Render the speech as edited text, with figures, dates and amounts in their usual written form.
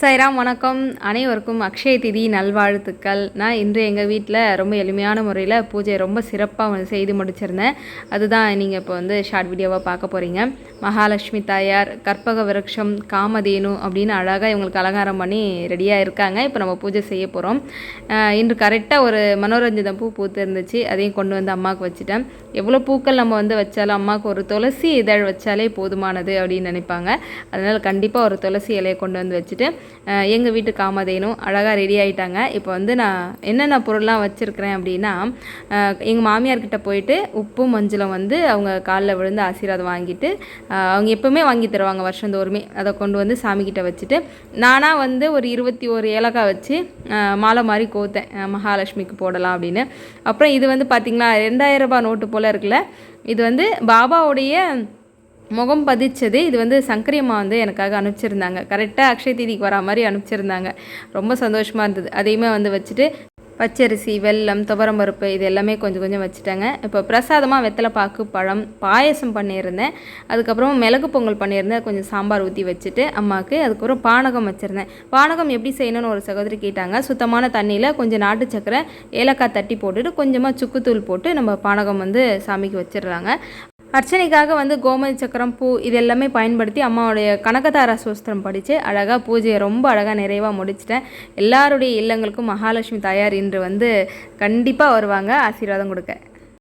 சாய்ராம் வணக்கம். அனைவருக்கும் அக்ஷய திதி நல்வாழ்த்துக்கள். நான் இன்று எங்கள் வீட்டில் ரொம்ப எளிமையான முறையில் பூஜை ரொம்ப சிறப்பாக செய்து முடிச்சிருந்தேன். அதுதான் நீங்கள் இப்போ ஷார்ட் வீடியோவாக பார்க்க போகிறீங்க. மகாலட்சுமி தாயார், கற்பக விருட்சம், காமதேனு அப்படின்னு அழகாக இவங்களுக்கு அலங்காரம் பண்ணி ரெடியாக இருக்காங்க. இப்போ நம்ம பூஜை செய்ய போகிறோம். இன்று கரெக்டாக ஒரு மனோரஞ்சிதம் பூத்து இருந்துச்சு. அதையும் கொண்டு வந்து அம்மாவுக்கு வச்சுட்டேன். எவ்வளோ பூக்கள் நம்ம வச்சாலும் அம்மாவுக்கு ஒரு துளசி இதழ் வச்சாலே போதுமானது அப்படின்னு நினைப்பாங்க. அதனால் கண்டிப்பாக ஒரு துளசி இலையை கொண்டு வந்து வச்சுட்டு எங்கள் வீட்டு காமதேனும் அழகாக ரெடி ஆகிட்டாங்க. இப்போ நான் என்னென்ன பொருள்லாம் வச்சுருக்கிறேன் அப்படின்னா, எங்கள் மாமியார்கிட்ட போயிட்டு உப்பும் மஞ்சளும் அவங்க காலில் விழுந்து ஆசீர்வாதம் வாங்கிட்டு, அவங்க எப்போவுமே வாங்கி தருவாங்க வருஷந்தோறுமே. அதை கொண்டு வந்து சாமிக்கிட்ட வச்சுட்டு, நானாக ஒரு 21 ஏலக்காய் வச்சு மாலை மாதிரி கோத்தேன், மகாலட்சுமிக்கு போடலாம் அப்படின்னு. அப்புறம் இது பார்த்திங்களா 2000 ரூபாய் நோட்டு போல் இருக்குல்ல, இது பாபாவுடைய முகம் பதிச்சது. இது சங்கரி அம்மா எனக்காக அனுப்பிச்சிருந்தாங்க. கரெக்டாக அக்ஷய தீதிக்கு வரா மாதிரி அனுப்பிச்சிருந்தாங்க. ரொம்ப சந்தோஷமாக இருந்தது. அதையுமே வச்சுட்டு பச்சரிசி, வெல்லம், துவரம்பருப்பு இது எல்லாமே கொஞ்சம் கொஞ்சம் வச்சுட்டாங்க. இப்போ பிரசாதமாக வெத்தலை பாக்கு, பழம், பாயசம் பண்ணியிருந்தேன். அதுக்கப்புறம் மிளகு பொங்கல் பண்ணியிருந்தேன். கொஞ்சம் சாம்பார் ஊற்றி வச்சுட்டு அம்மாவுக்கு. அதுக்கப்புறம் பானகம் வச்சுருந்தேன். பானகம் எப்படி செய்யணும்னு ஒரு சகோதரி கேட்டாங்க. சுத்தமான தண்ணியில் கொஞ்சம் நாட்டு சக்கரை, ஏலக்காய் தட்டி போட்டுட்டு கொஞ்சமாக சுக்குத்தூள் போட்டு நம்ம பானகம் சாமிக்கு வச்சிடுறாங்க. அர்ச்சனைக்காக கோமதி சக்கரம், பூ இது எல்லாமே பயன்படுத்தி அம்மாவுடைய கனகதாரா சோஸ்திரம் படித்து அழகாக பூஜையை ரொம்ப அழகாக நிறைவாக முடிச்சிட்டேன். எல்லாருடைய இல்லங்களுக்கும் மகாலட்சுமி தாயார் இன்று கண்டிப்பாக வருவாங்க ஆசீர்வாதம் கொடுக்க.